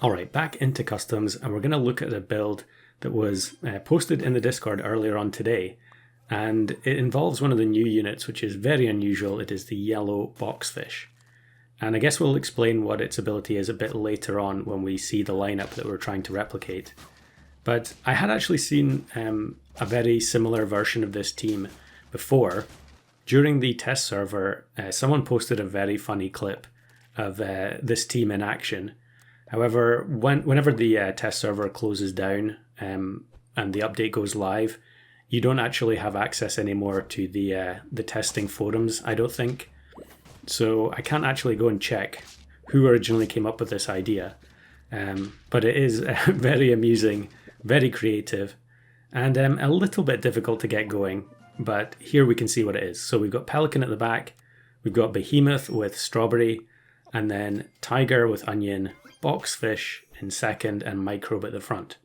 Alright, back into customs, and we're going to look at a build that was posted in the Discord earlier on today, and it involves one of the new units, which is very unusual. It is the yellow Boxfish. And I guess we'll explain what its ability is a bit later on when we see the lineup that we're trying to replicate. But I had actually seen a very similar version of this team before. During the test server, someone posted a very funny clip of this team in action. However, whenever the test server closes down and the update goes live, you don't actually have access anymore to the testing forums, I don't think. So I can't actually go and check who originally came up with this idea. But it is very amusing, very creative, and a little bit difficult to get going. But here we can see what it is. So we've got Pelican at the back, we've got Behemoth with Strawberry, and then Tiger with Onion, Boxfish in second, and Microbe at the front.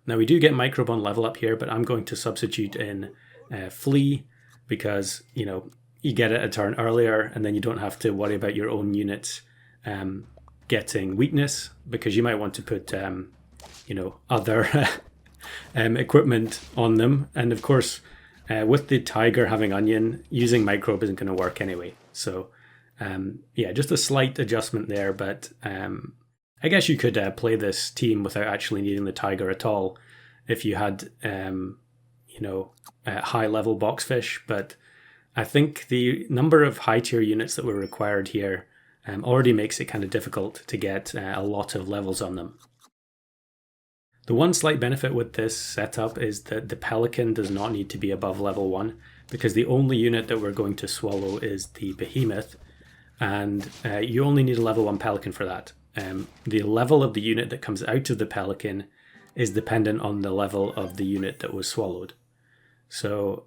Now we do get Microbe on level up here, but I'm going to substitute in Flea because, you know, you get it a turn earlier and then you don't have to worry about your own units getting weakness, because you might want to put, you know, other equipment on them. And of course, with the Tiger having Onion, using Microbe isn't going to work anyway. So yeah, just a slight adjustment there, but I guess you could play this team without actually needing the Tiger at all if you had, you know, high level Boxfish. But I think the number of high tier units that were required here already makes it kind of difficult to get a lot of levels on them. The one slight benefit with this setup is that the Pelican does not need to be above level 1, because the only unit that we're going to swallow is the Behemoth, and you only need a level 1 Pelican for that. The level of the unit that comes out of the Pelican is dependent on the level of the unit that was swallowed. So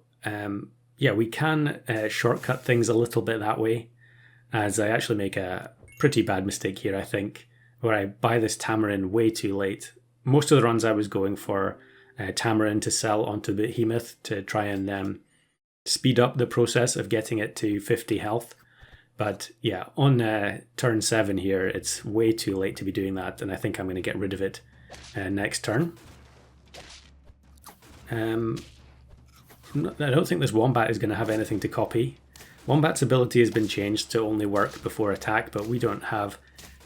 yeah, we can shortcut things a little bit that way, as I actually make a pretty bad mistake here, I think, where I buy this Tamarin way too late. Most of the runs I was going for Tamarin to sell onto Behemoth to try and speed up the process of getting it to 50 health. But yeah, on turn 7 here, it's way too late to be doing that, and I think I'm going to get rid of it next turn. I don't think this Wombat is going to have anything to copy. Wombat's ability has been changed to only work before attack, but we don't have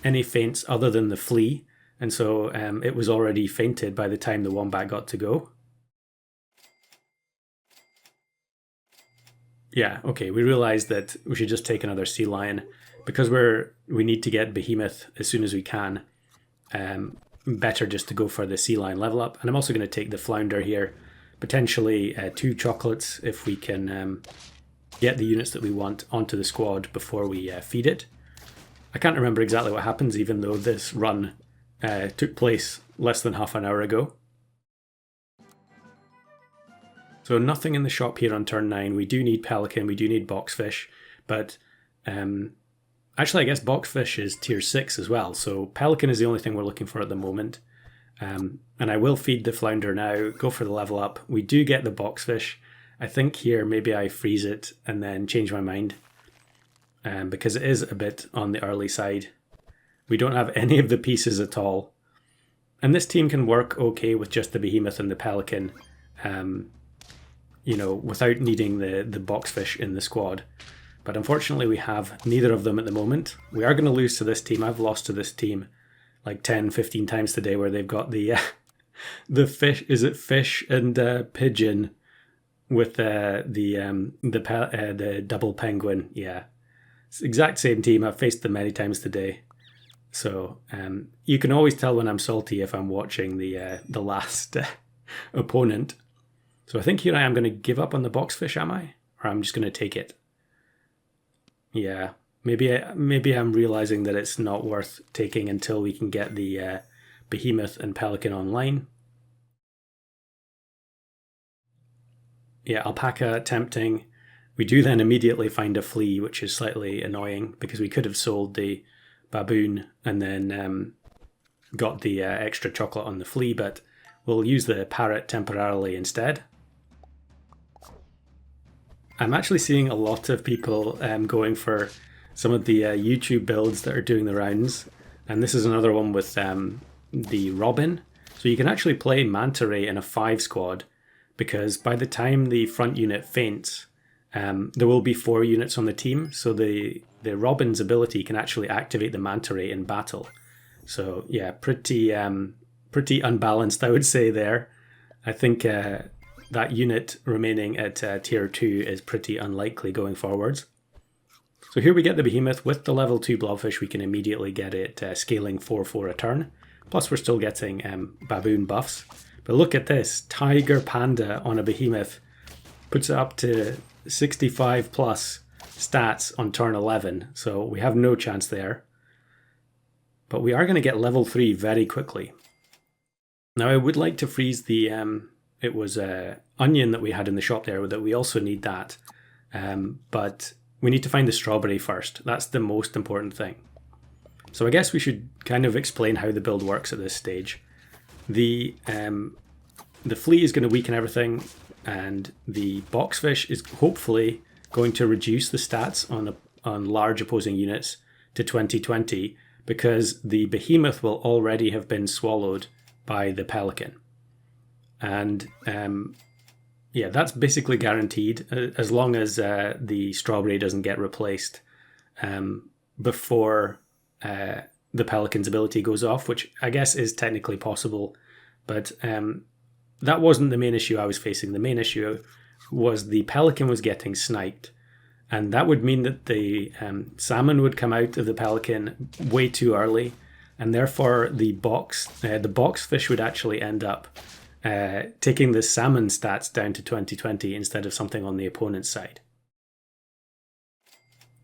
any feints other than the Flea, and so it was already fainted by the time the Wombat got to go. Yeah, okay, we realised that we should just take another Sea Lion, because we need to get Behemoth as soon as we can. Better just to go for the Sea Lion level up, and I'm also going to take the Flounder here, potentially 2 chocolates if we can get the units that we want onto the squad before we feed it. I can't remember exactly what happens, even though this run took place less than half an hour ago. So nothing in the shop here on turn 9. We do need Pelican, we do need Boxfish, but actually I guess Boxfish is tier 6 as well, so Pelican is the only thing we're looking for at the moment. And I will feed the Flounder now, go for the level up. We do get the Boxfish. I think here maybe I freeze it and then change my mind, because it is a bit on the early side. We don't have any of the pieces at all. And this team can work okay with just the Behemoth and the Pelican, you know, without needing the Boxfish in the squad. But unfortunately we have neither of them at the moment. We are going to lose to this team. I've lost to this team like 10-15 times today, where they've got the fish, is it fish and pigeon with the double penguin. Yeah, it's the exact same team. I've faced them many times today. So you can always tell when I'm salty if I'm watching the last opponent. So I think here I am going to give up on the Boxfish, am I? Or I'm just going to take it. Yeah, maybe I'm realizing that it's not worth taking until we can get the Behemoth and Pelican online. Yeah, Alpaca tempting. We do then immediately find a Flea, which is slightly annoying because we could have sold the Baboon and then got the extra chocolate on the Flea, but we'll use the Parrot temporarily instead. I'm actually seeing a lot of people going for some of the YouTube builds that are doing the rounds. And this is another one with the Robin. So you can actually play Manta Ray in a 5 squad, because by the time the front unit faints, there will be 4 units on the team. So the Robin's ability can actually activate the Manta Ray in battle. So yeah, pretty unbalanced, I would say there. I think that unit remaining at tier 2 is pretty unlikely going forwards. So here we get the Behemoth with the level 2 Blobfish. We can immediately get it scaling 4/4 a turn. Plus we're still getting baboon buffs. But look at this, Tiger Panda on a Behemoth puts it up to 65 plus stats on turn 11. So we have no chance there. But we are going to get level 3 very quickly. Now I would like to freeze the, it was onion that we had in the shop there, that we also need that. But we need to find the strawberry first. That's the most important thing. So I guess we should kind of explain how the build works at this stage. The flea is going to weaken everything, and the Boxfish is hopefully going to reduce the stats on large opposing units to 2020, because the Behemoth will already have been swallowed by the Pelican. And yeah, that's basically guaranteed as long as the strawberry doesn't get replaced before the Pelican's ability goes off, which I guess is technically possible. But that wasn't the main issue I was facing. The main issue was the Pelican was getting sniped. And that would mean that the salmon would come out of the Pelican way too early. And therefore the Boxfish would actually end up taking the salmon stats down to 2020 instead of something on the opponent's side.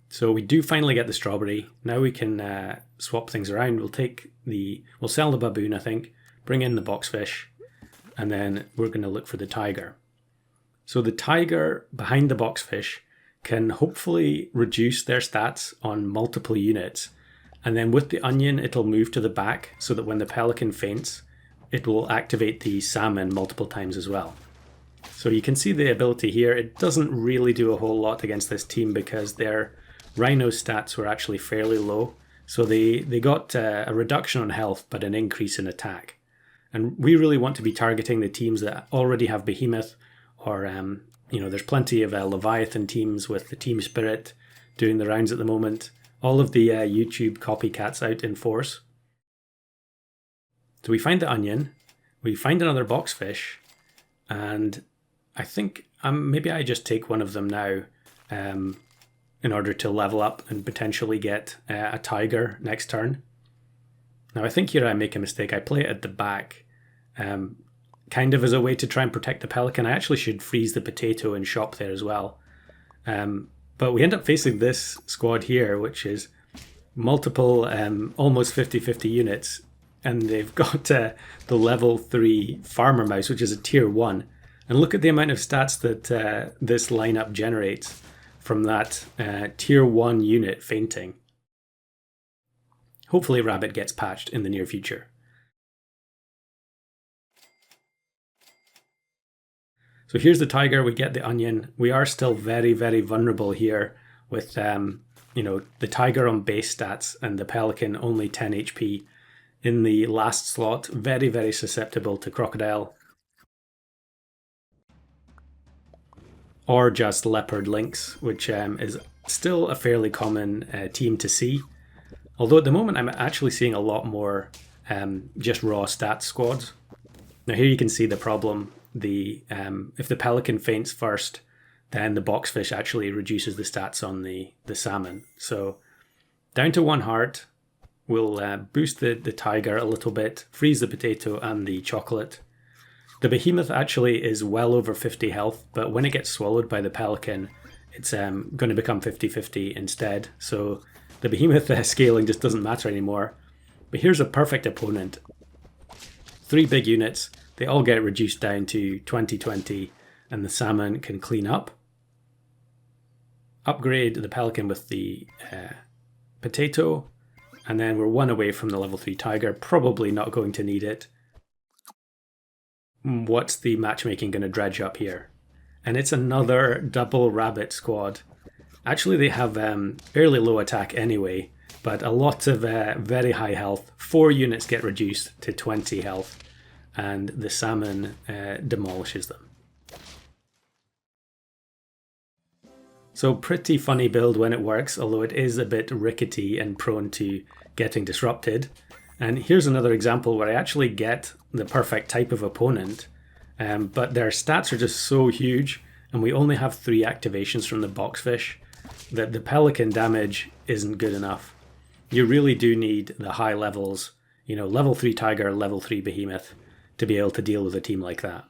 So we do finally get the strawberry. Now we can swap things around. We'll sell the baboon, I think, bring in the Boxfish, and then we're going to look for the tiger. So the tiger behind the Boxfish can hopefully reduce their stats on multiple units. And then with the onion, it'll move to the back so that when the Pelican faints, it will activate the salmon multiple times as well. So you can see the ability here. It doesn't really do a whole lot against this team because their Rhino stats were actually fairly low. So they got a reduction on health, but an increase in attack. And we really want to be targeting the teams that already have Behemoth, or there's plenty of Leviathan teams with the Team Spirit doing the rounds at the moment. All of the YouTube copycats out in force. So we find the onion, we find another Boxfish, and I think maybe I just take one of them now in order to level up and potentially get a tiger next turn. Now I think here I make a mistake. I play it at the back, kind of as a way to try and protect the Pelican. I actually should freeze the potato and shop there as well. But we end up facing this squad here, which is multiple, almost 50-50 units. And they've got the level 3 Farmer Mouse, which is a tier 1. And look at the amount of stats that this lineup generates from that tier 1 unit fainting. Hopefully Rabbit gets patched in the near future. So here's the tiger, we get the onion. We are still very, very vulnerable here with the tiger on base stats and the Pelican only 10 HP. In the last slot, very, very susceptible to Crocodile. Or just Leopard Lynx, which is still a fairly common team to see. Although at the moment I'm actually seeing a lot more just raw stats squads. Now here you can see the problem. If the Pelican faints first, then the Boxfish actually reduces the stats on the salmon. So down to 1 heart. We'll boost the tiger a little bit, freeze the potato and the chocolate. The Behemoth actually is well over 50 health, but when it gets swallowed by the Pelican, it's going to become 50-50 instead. So the Behemoth scaling just doesn't matter anymore. But here's a perfect opponent. 3 big units, they all get reduced down to 20-20, and the salmon can clean up. Upgrade the Pelican with the potato. And then we're 1 away from the level 3 tiger, probably not going to need it. What's the matchmaking going to dredge up here? And it's another double rabbit squad. Actually, they have fairly low attack anyway, But a lot of very high health. 4 units get reduced to 20 health, and the salmon demolishes them. So pretty funny build when it works, although it is a bit rickety and prone to getting disrupted. And here's another example where I actually get the perfect type of opponent, but their stats are just so huge, and we only have 3 activations from the Boxfish, that the Pelican damage isn't good enough. You really do need the high levels, level 3 Tiger, level 3 Behemoth, to be able to deal with a team like that.